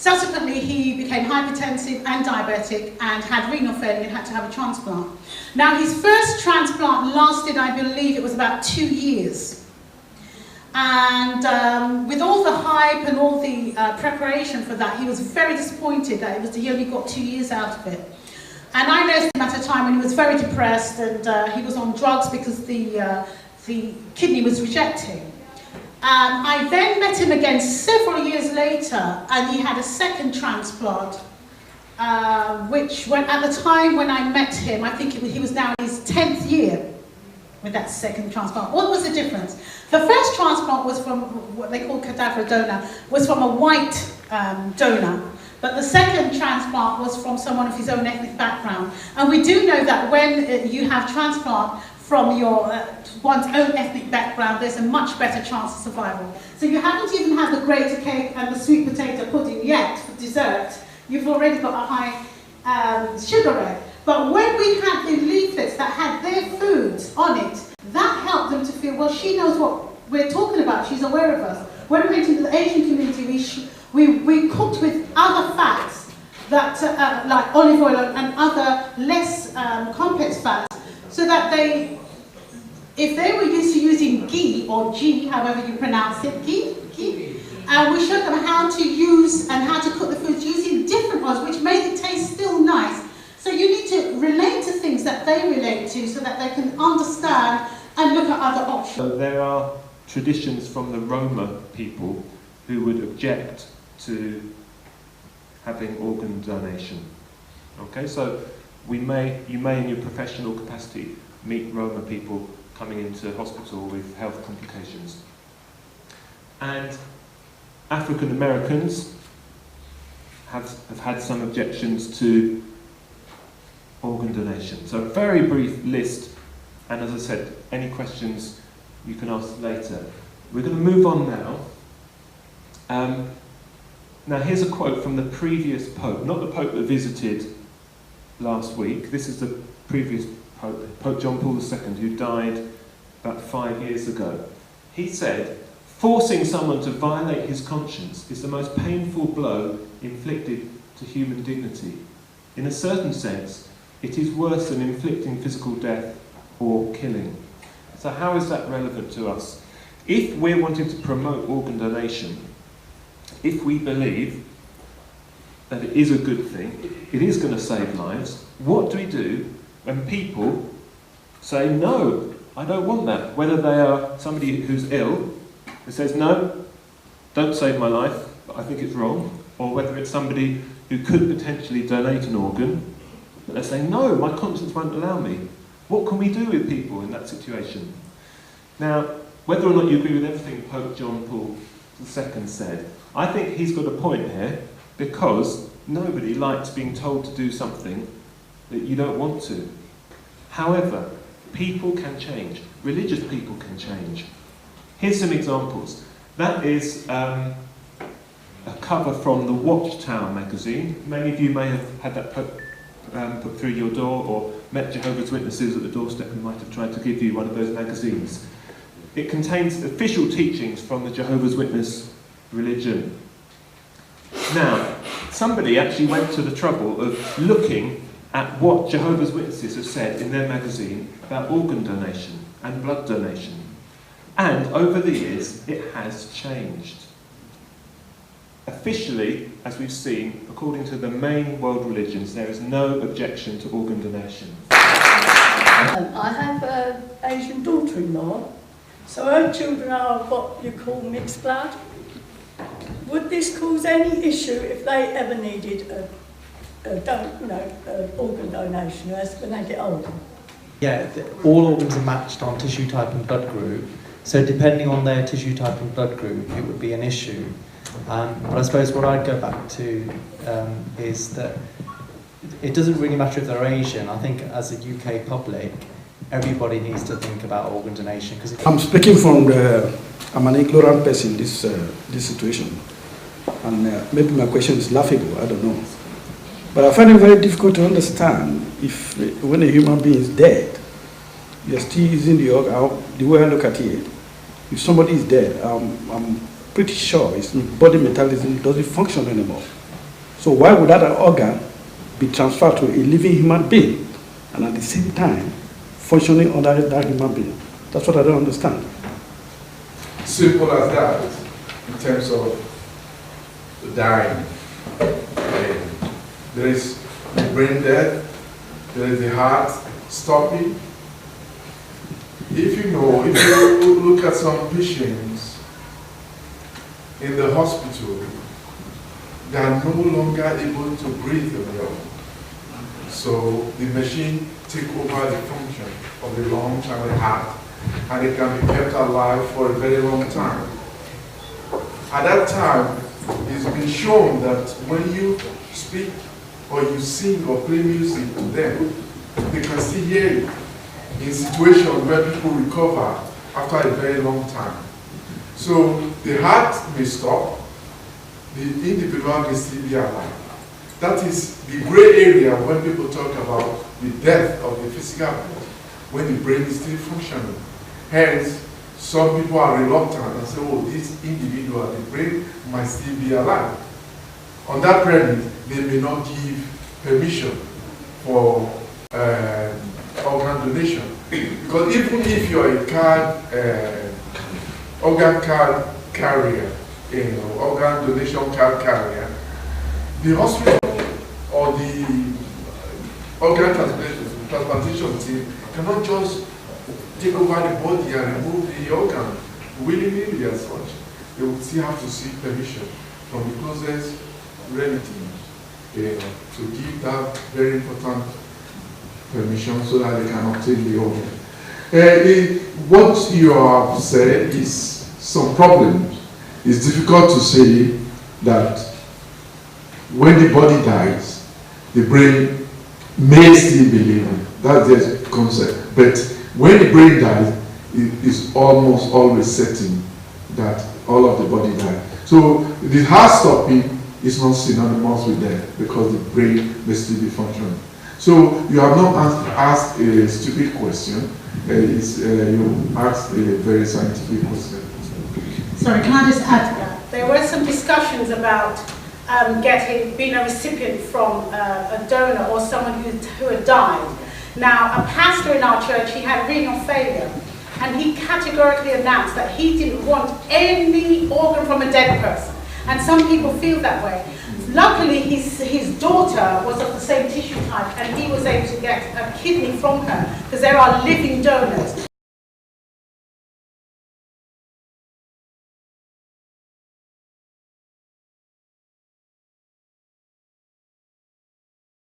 Subsequently, he became hypertensive and diabetic and had renal failure and had to have a transplant. Now, his first transplant lasted, I believe, it was about 2 years. And with all the hype and all the preparation for that, he was very disappointed that he only got 2 years out of it. And I noticed him at a time when he was very depressed and he was on drugs because the kidney was rejecting. I then met him again several years later, and he had a second transplant, which at the time when I met him, I think he was now in his 10th year with that second transplant. What was the difference? The first transplant was from what they call cadaver donor, was from a white donor, but the second transplant was from someone of his own ethnic background. And we do know that when you have transplant from your one's own ethnic background, there's a much better chance of survival. So you haven't even had the grater cake and the sweet potato pudding yet for dessert. You've already got a high sugar rate. But when we had the leaflets that had their foods on it, that helped them to feel, well, she knows what we're talking about, she's aware of us. When we went into the Asian community, we cooked with other fats, that, like olive oil and other less complex fats, so that if they were used to using ghee, or ghee, however you pronounce it, ghee, we showed them how to use and how to cook the foods using different oils, which made it taste still nice. So you need to relate to things that they relate to so that they can understand and look at other options. So there are traditions from the Roma people who would object to having organ donation. Okay, so you may in your professional capacity meet Roma people coming into hospital with health complications. And African Americans have had some objections to organ donation. So a very brief list, and as I said, any questions you can ask later. We're going to move on now. Now here's a quote from the previous Pope, not the Pope that visited last week. This is the previous Pope, Pope John Paul II, who died about 5 years ago. He said, "Forcing someone to violate his conscience is the most painful blow inflicted to human dignity. In a certain sense, it is worse than inflicting physical death or killing." So how is that relevant to us? If we're wanting to promote organ donation, if we believe that it is a good thing, it is going to save lives, what do we do when people say, no, I don't want that? Whether they are somebody who's ill, who says, no, don't save my life, but I think it's wrong, or whether it's somebody who could potentially donate an organ, but they say, no, my conscience won't allow me. What can we do with people in that situation? Now, whether or not you agree with everything Pope John Paul II said, I think he's got a point here, because nobody likes being told to do something that you don't want to. However, people can change. Religious people can change. Here's some examples. That is a cover from the Watchtower magazine. Many of you may have had that put through your door, or met Jehovah's Witnesses at the doorstep and might have tried to give you one of those magazines. It contains official teachings from the Jehovah's Witness religion. Now, somebody actually went to the trouble of looking at what Jehovah's Witnesses have said in their magazine about organ donation and blood donation. And over the years, it has changed. Officially, as we've seen, according to the main world religions, there is no objection to organ donation. I have an Asian daughter-in-law, so her children are what you call mixed blood. Would this cause any issue if they ever needed organ donation when they get older? Yeah, all organs are matched on tissue type and blood group, so depending on their tissue type and blood group, it would be an issue. But I suppose what I'd go back to is that it doesn't really matter if they're Asian. I think as a UK public, everybody needs to think about organ donation. I'm speaking from I'm an ignorant person in this situation, and maybe my question is laughable, I don't know. But I find it very difficult to understand if when a human being is dead, you're still using the organ. The way I look at it, if somebody is dead, I'm pretty sure his body metabolism doesn't function anymore. So why would that organ be transferred to a living human being and at the same time functioning under that human being? That's what I don't understand. Simple as that, in terms of the dying. There is the brain death, there is the heart stopping. If you look at some patients in the hospital, they are no longer able to breathe well. So the machine takes over the function of the lungs and the heart, and it can be kept alive for a very long time. At that time, it's been shown that when you speak or you sing or play music to them, they can still hear you in situations where people recover after a very long time. So the heart may stop, the individual may still be alive. That is the gray area when people talk about the death of the physical body, when the brain is still functioning. Hence, some people are reluctant and say, oh, this individual, the brain might still be alive. On that premise, they may not give permission for organ donation. Because even if you're a organ card carrier, organ donation card carrier, the hospital or the organ transplantation team cannot just take over the body and remove the organ willingly as such. They will still have to seek permission from the closest relative to give that very important permission so that they can obtain the organ. What you have said is some problems. It's difficult to say that when the body dies, the brain may still be living. That's the concept. But when the brain dies, it is almost always certain that all of the body dies. So the heart stopping is not synonymous with death because the brain may still be functioning. So you have not asked a stupid question. You asked a very scientific question. Sorry, can I just add to that? There were some discussions about being a recipient from a donor or someone who had died. Now, a pastor in our church, he had renal failure, and he categorically announced that he didn't want any organ from a dead person. And some people feel that way. Luckily, his daughter was of the same tissue type, and he was able to get a kidney from her, because there are living donors.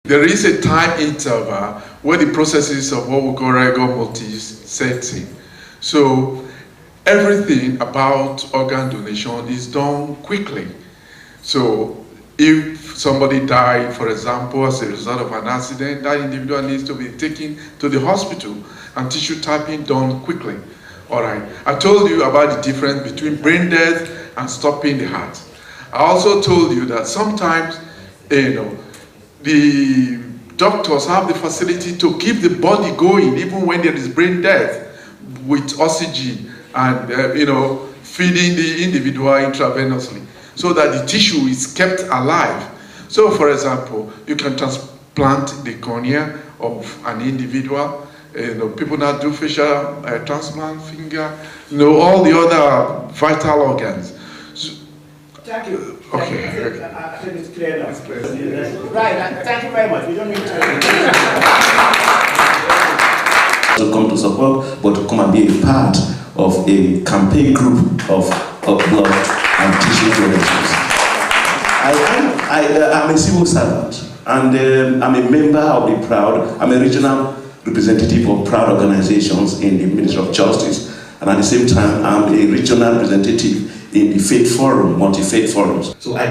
There is a time interval where the processes of what we call rigor mortis sets in. So everything about organ donation is done quickly. So if somebody died, for example, as a result of an accident, that individual needs to be taken to the hospital and tissue typing done quickly. All right. I told you about the difference between brain death and stopping the heart. I also told you that sometimes, the doctors have the facility to keep the body going even when there is brain death with oxygen and feeding the individual intravenously so that the tissue is kept alive. So for example, you can transplant the cornea of an individual. People now do facial transplant, finger, all the other vital organs. Thank you. Okay. I think it's clear now. Right, thank you very much. We don't need to come to support, but to come and be a part of a campaign group of blood and tissue donations. I'm a civil servant, and I'm a member of the PROUD. I'm a regional representative of PROUD organizations in the Ministry of Justice, and at the same time, I'm a regional representative in the faith forum, multi-faith forums. So I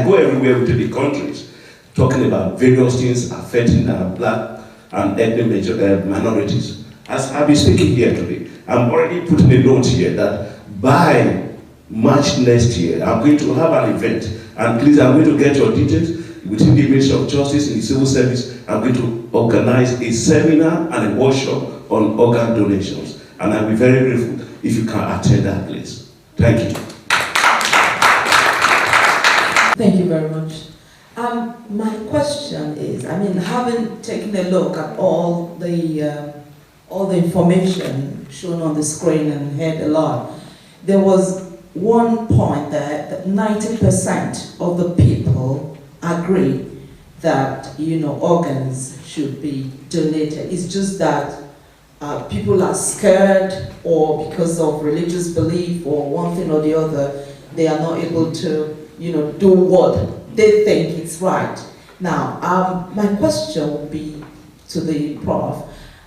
go everywhere within the countries, talking about various things affecting black and ethnic minorities. As I'll be speaking here today, I'm already putting a note here that by March next year, I'm going to have an event, and please, I'm going to get your details within the Ministry of Justice in the civil service. I'm going to organize a seminar and a workshop on organ donations, and I'll be very grateful if you can attend that place. Thank you. Thank you very much. My question is, I mean, having taken a look at all the information shown on the screen and heard a lot, there was one point there that 90% of the people agree that, you know, organs should be donated. It's just that people are scared, or because of religious belief or one thing or the other, they are not able to, you know, do what they think is right. Now, my question would be to the Prof.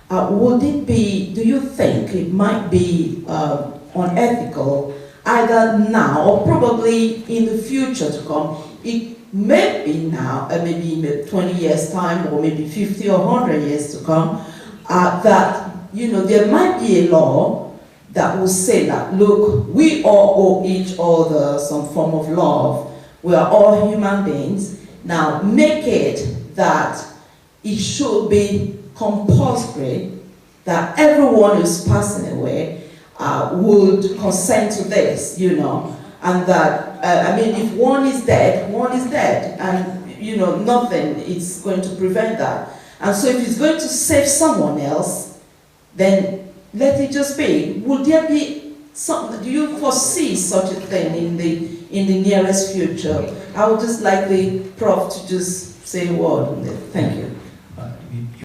Would it be, do you think it might be unethical, either now or probably in the future to come? It may be now, maybe in 20 years' time, or maybe 50 or 100 years to come, that, you know, there might be a law that will say that, look, we all owe each other some form of love. We are all human beings. Now, make it that it should be compulsory that everyone who's passing away would consent to this, you know, and that, I mean, if one is dead, and, you know, nothing is going to prevent that. And so if it's going to save someone else, then let it just be. Would there be some, do you foresee such a thing in the nearest future? I would just like the Prof to just say a word on it. Thank you.